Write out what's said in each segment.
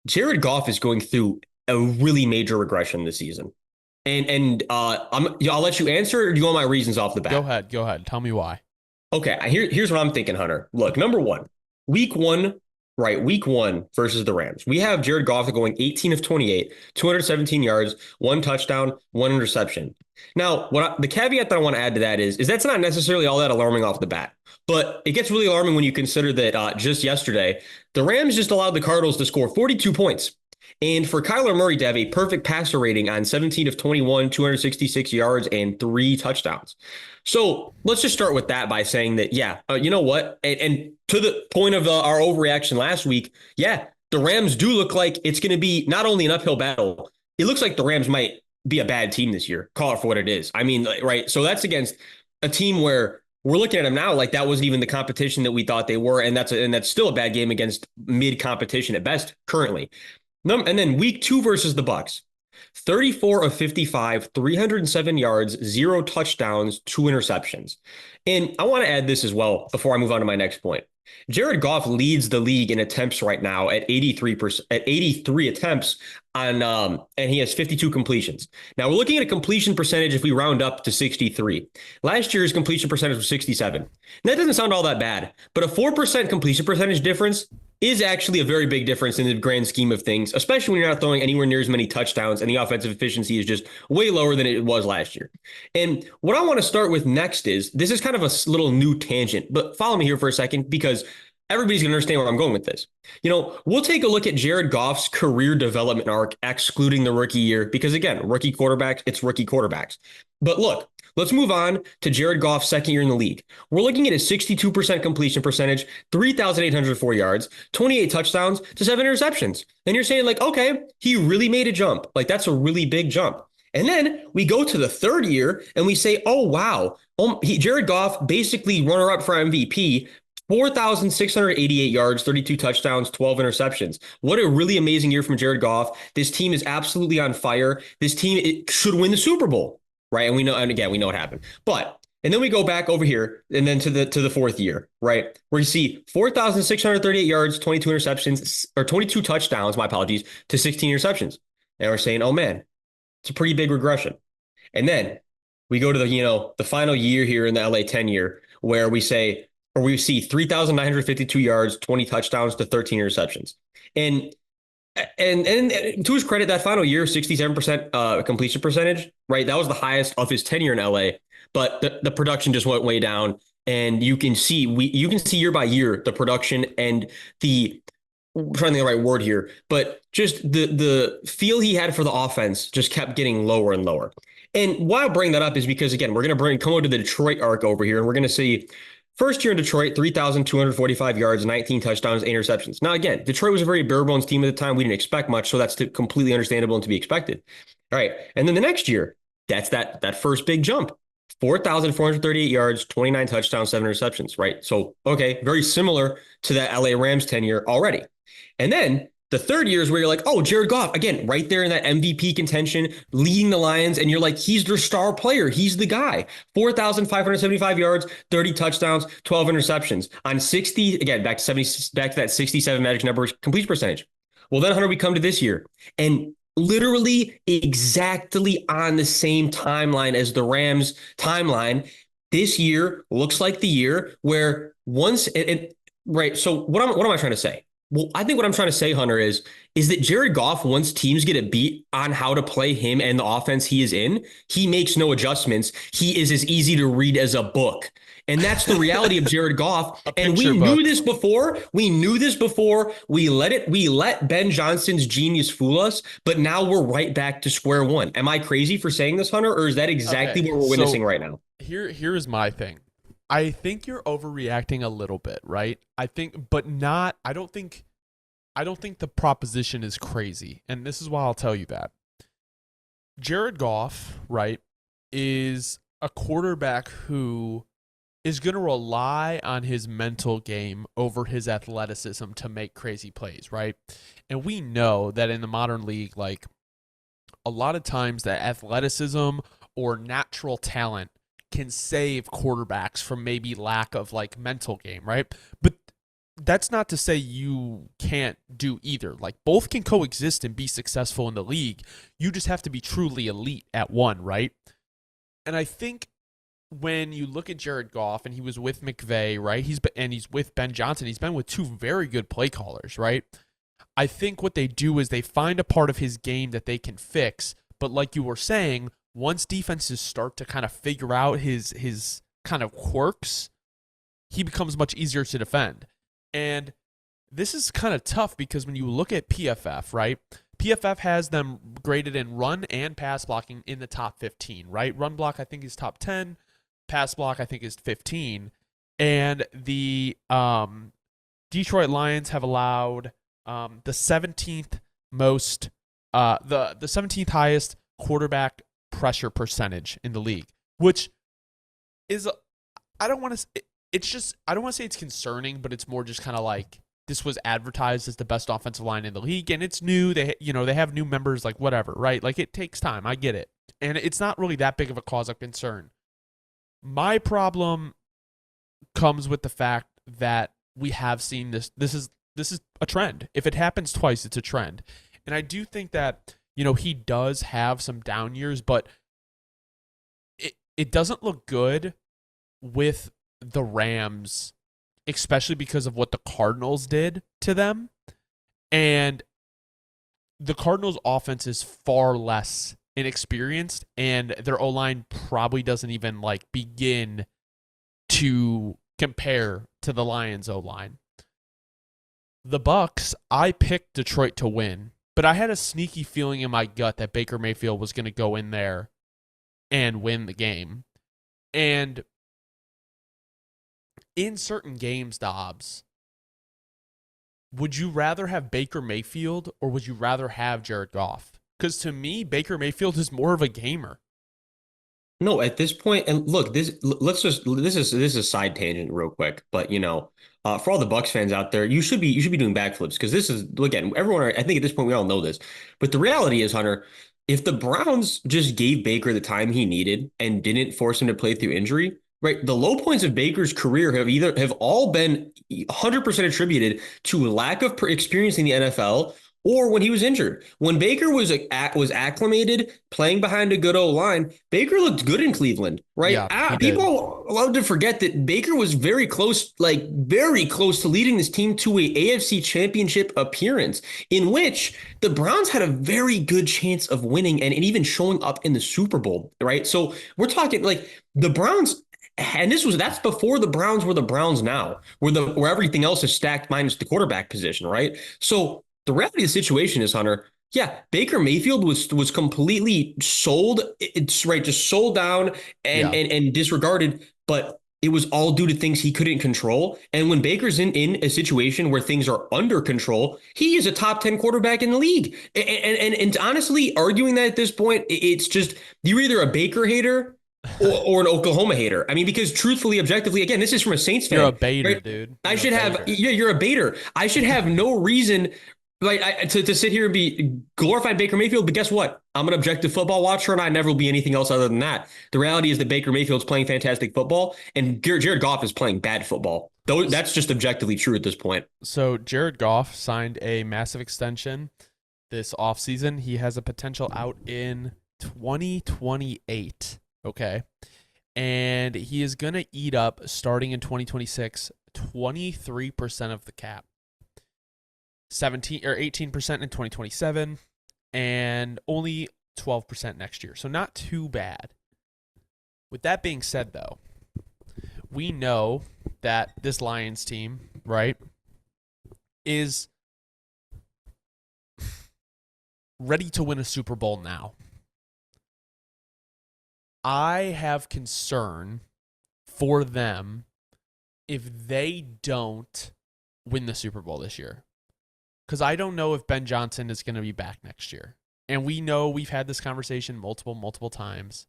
Jared Goff is going through a really major regression this season. I'll let you answer, or do you want my reasons off the Go bat? ahead. Go ahead. Tell me why. Okay, here's what I'm thinking, Hunter. Look, number one, week one, right? Week one versus the Rams. We have Jared Goff going 18 of 28, 217 yards, one touchdown, one interception. Now, the caveat that I want to add to that is that's not necessarily all that alarming off the bat, but it gets really alarming when you consider that just yesterday the Rams just allowed the Cardinals to score 42 points. And for Kyler Murray to have a perfect passer rating on 17 of 21, 266 yards, and three touchdowns. So let's just start with that by saying that, yeah, you know what? And to the point of our overreaction last week, yeah, the Rams do look like it's going to be not only an uphill battle, it looks like the Rams might be a bad team this year. Call it for what it is. I mean, right. So that's against a team where we're looking at them now like that wasn't even the competition that we thought they were. And that's still a bad game against mid competition at best currently. And then week two versus the Bucks. 34 of 55, 307 yards, zero touchdowns, two interceptions. And I want to add this as well before I move on to my next point. Jared Goff leads the league in attempts right now at 83%, at 83 attempts and he has 52 completions. Now we're looking at a completion percentage if we round up to 63. Last year's completion percentage was 67. And that doesn't sound all that bad, but a 4% completion percentage difference is actually a very big difference in the grand scheme of things, especially when you're not throwing anywhere near as many touchdowns and the offensive efficiency is just way lower than it was last year. And what I want to start with next is this is kind of a little new tangent, but follow me here for a second because everybody's going to understand where I'm going with this. We'll take a look at Jared Goff's career development arc, excluding the rookie year, because again, rookie quarterbacks, it's rookie quarterbacks. But look, let's move on to Jared Goff's second year in the league. We're looking at a 62% completion percentage, 3,804 yards, 28 touchdowns to seven interceptions. And you're saying like, okay, he really made a jump. Like that's a really big jump. And then we go to the third year and we say, oh, wow, Jared Goff basically runner up for MVP, 4,688 yards, 32 touchdowns, 12 interceptions. What a really amazing year from Jared Goff. This team is absolutely on fire. This team should win the Super Bowl, right? And we know, and again, we know what happened. And then we go back over here and then to the fourth year, right? Where you see 4,638 yards, 22 interceptions, or 22 touchdowns, my apologies, to 16 interceptions. And we're saying, oh man, it's a pretty big regression. And then we go to the final year here in the LA 10 year where we see 3,952 yards, 20 touchdowns to 13 interceptions. And to his credit, that final year, 67% completion percentage, right? That was the highest of his tenure in LA, but the production just went way down. And you can see year by year the production and I'm trying to think of the right word here, but just the feel he had for the offense just kept getting lower and lower. And why I bring that up is because again, we're going to come over to the Detroit arc over here, and we're going to see first year in Detroit, 3,245 yards, 19 touchdowns, 8 interceptions. Now again, Detroit was a very bare bones team at the time. We didn't expect much, so that's completely understandable and to be expected. All right, and then the next year, that's that first big jump. 4,438 yards, 29 touchdowns, 7 interceptions, right? So, okay, very similar to that LA Rams tenure already. And then the third year is where you're like, oh, Jared Goff, again, right there in that MVP contention, leading the Lions. And you're like, he's their star player. He's the guy. 4,575 yards, 30 touchdowns, 12 interceptions on 60, again, back to that 67 magic number completion percentage. Well, then, Hunter, we come to this year. And literally exactly on the same timeline as the Rams timeline, this year looks like the year where right. So what am I trying to say? Well, I think what I'm trying to say, Hunter, is that Jared Goff, once teams get a beat on how to play him and the offense he is in, he makes no adjustments. He is as easy to read as a book. And that's the reality of Jared Goff. A And picture book. we knew this before. We let Ben Johnson's genius fool us, but now we're right back to square one. Am I crazy for saying this, Hunter, or is that exactly Okay. what we're witnessing So right now? here is my thing. I think you're overreacting a little bit, right? I think, but not. I don't think the proposition is crazy, and this is why I'll tell you that. Jared Goff, right, is a quarterback who is going to rely on his mental game over his athleticism to make crazy plays, right? And we know that in the modern league, like a lot of times that athleticism or natural talent can save quarterbacks from maybe lack of like mental game, right? But that's not to say you can't do either. Like both can coexist and be successful in the league. You just have to be truly elite at one, right? And I think when you look at Jared Goff and he was with McVay, right? He's with Ben Johnson. He's been with two very good play callers, right? I think what they do is they find a part of his game that they can fix. But like you were saying, once defenses start to kind of figure out his kind of quirks, he becomes much easier to defend. And this is kind of tough because when you look at PFF, right? PFF has them graded in run and pass blocking in the top 15, right? Run block, I think, is top 10. Pass block, I think, is 15. And the Detroit Lions have allowed the 17th most, the 17th highest quarterback pressure percentage in the league, which is, I don't want to, it's just, I don't want to say it's concerning, but it's more just kind of like, this was advertised as the best offensive line in the league, and it's new. They have new members, like whatever, right? Like it takes time. I get it, and it's not really that big of a cause of concern. My problem comes with the fact that we have seen this. This is a trend. If it happens twice, it's a trend, and I do think that he does have some down years, but it doesn't look good with the Rams, especially because of what the Cardinals did to them. And the Cardinals' offense is far less inexperienced, and their O-line probably doesn't even begin to compare to the Lions' O-line. The Bucs, I picked Detroit to win, but I had a sneaky feeling in my gut that Baker Mayfield was going to go in there and win the game. And in certain games, Dobbs, would you rather have Baker Mayfield or would you rather have Jared Goff? Because to me, Baker Mayfield is more of a gamer. No, at this point, and look, this is a side tangent real quick, but for all the Bucks fans out there, you should be doing backflips because this is, again, everyone, I think at this point we all know this, but the reality is, Hunter, if the Browns just gave Baker the time he needed and didn't force him to play through injury, right, the low points of Baker's career have all been 100% attributed to lack of experience in the NFL or when he was injured. When Baker was acclimated playing behind a good O line, Baker looked good in Cleveland, right? Yeah, he did. People love to forget that Baker was very close, very close to leading this team to a AFC Championship appearance in which the Browns had a very good chance of winning and even showing up in the Super Bowl, right? So we're talking the Browns. And that's before the Browns were the Browns now, where everything else is stacked minus the quarterback position, right? So the reality of the situation is, Hunter, yeah, Baker Mayfield was completely sold. It's right, just sold down and Yeah. and disregarded, but it was all due to things he couldn't control. And when Baker's in a situation where things are under control, he is a top 10 quarterback in the league. And honestly, arguing that at this point, it's just you're either a Baker hater or an Oklahoma hater. I mean, because truthfully, objectively, again, this is from a Saints You're a fan, baiter, right? dude. I You're a should have, baiter. yeah, you're a baiter. I should have no reason to sit here and be glorified Baker Mayfield, but guess what? I'm an objective football watcher, and I never will be anything else other than that. The reality is that Baker Mayfield's playing fantastic football, and Jared Goff is playing bad football. Though that's just objectively true at this point. So Jared Goff signed a massive extension this offseason. He has a potential out in 2028. Okay. And he is going to eat up, starting in 2026, 23% of the cap. 17 or 18% in 2027 and only 12% next year. So not too bad. With that being said, though, we know that this Lions team, right, is ready to win a Super Bowl now. I have concern for them if they don't win the Super Bowl this year. Because I don't know if Ben Johnson is going to be back next year. And we know we've had this conversation multiple times.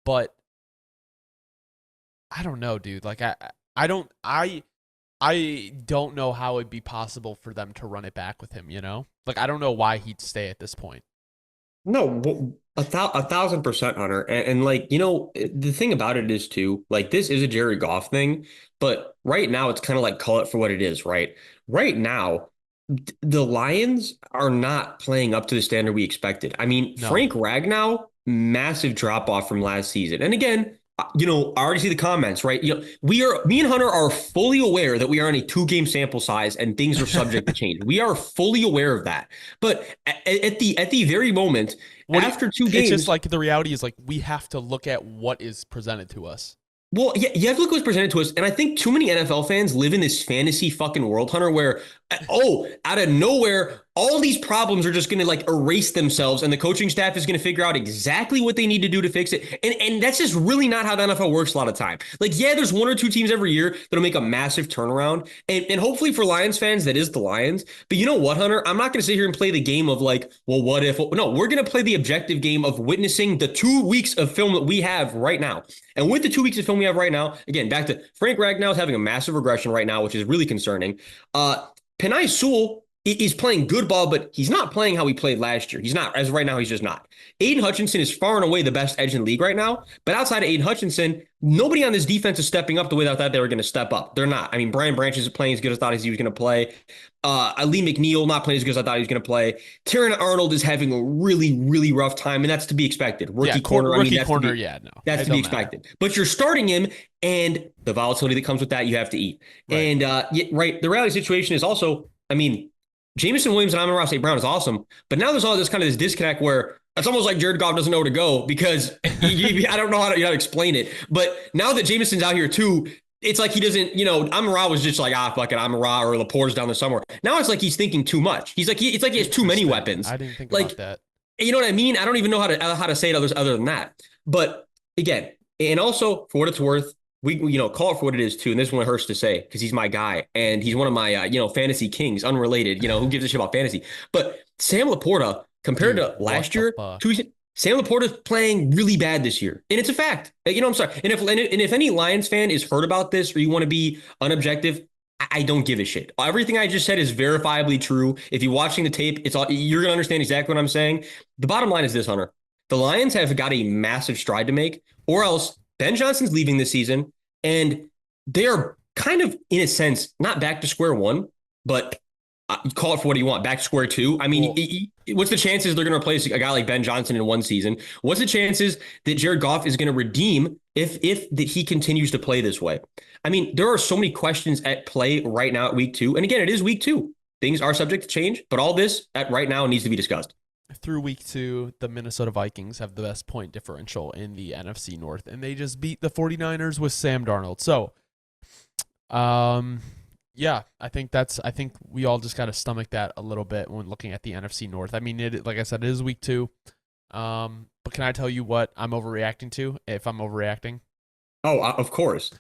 But I don't know, dude. I don't know how it'd be possible for them to run it back with him, I don't know why he'd stay at this point. No, 1,000%, Hunter. And like, you know, the thing about it is too, like this is a Jared Goff thing, but right now it's kind of like call it for what it is, right? Right now, the Lions are not playing up to the standard we expected. I mean, No. Frank Ragnow, massive drop off from last season. And again, you know, I already see the comments, right? You know, me and Hunter are fully aware that we are on a 2 game sample size and things are subject to change. We are fully aware of that. But at the very moment, after two It's just games, like the reality is like we have to look at what is presented to us. well, yeah, you have to look what's presented to us. And I think too many NFL fans live in this fantasy fucking world, Hunter, where, oh, out of nowhere, all these problems are just going to like erase themselves and the coaching staff is going to figure out exactly what they need to do to fix it. And that's just really not how the NFL works a lot of time. Like, yeah, there's 1 or 2 teams every year that'll make a massive turnaround. And hopefully for Lions fans, that is the Lions. But you know what, Hunter? I'm not going to sit here and play the game of like, well, what if? No, we're going to play the objective game of witnessing the 2 weeks of film that we have right now. And with the 2 weeks of film we have right now, again, back to Frank Ragnow is having a massive regression right now, which is really concerning. Penei Sewell is playing good ball, but he's not playing how he played last year. He's not. As of right now, he's just not. Aiden Hutchinson is far and away the best edge in the league right now. But outside of Aiden Hutchinson, nobody on this defense is stepping up the way that I thought they were going to step up. They're not. I mean, Brian Branch isn't playing as good as I thought he was going to play. Ali McNeil not playing as good as I thought he was going to play. Terran Arnold is having a really, really rough time, and that's to be expected. Rookie corner. Rookie that's corner, no. That's to be expected. But you're starting him, and the volatility that comes with that, you have to eat. Right. And right, the reality situation is also, I mean, Jameson Williams and Amon-Ra St. Brown is awesome, but now there's all this kind of this disconnect where it's almost like Jared Goff doesn't know where to go because I don't know how to explain it. But now that Jameson's out here too, it's like he doesn't, you know, Amon-Ra was just like, fuck it, Amon-Ra or Laporte's down there somewhere. Now it's like he's thinking too much. He's like, it's like he has too many weapons. I didn't think like, about that. You know what I mean? I don't even know how to say it other than that. But again, and also for what it's worth, we you know, call it for what it is too. And this one hurts to say because he's my guy and he's one of my you know, fantasy kings, unrelated. You know, who gives a shit about fantasy? But Sam Laporta compared to last year, Sam Laporta's playing really bad this year, and it's a fact. You know, I'm sorry. And if any Lions fan is hurt about this or you want to be unobjective, I don't give a shit. Everything I just said is verifiably true. If you're watching the tape, you're gonna understand exactly what I'm saying. The bottom line is this, Hunter. The Lions have got a massive stride to make, or else Ben Johnson's leaving this season, and they're kind of, in a sense, not back to square one, but call it for what you want, back to square two. I mean, what's the chances they're going to replace a guy like Ben Johnson in one season? What's the chances that Jared Goff is going to redeem if that he continues to play this way? I mean, there are so many questions at play right now at week 2. And again, it is week 2. Things are subject to change, but all this at right now needs to be discussed. Through week 2, the Minnesota Vikings have the best point differential in the NFC North, and they just beat the 49ers with Sam Darnold. So, yeah, I think we all just got to stomach that a little bit when looking at the NFC North. I mean, like I said, it is week 2. But can I tell you what I'm overreacting to, if I'm overreacting? Oh, of course.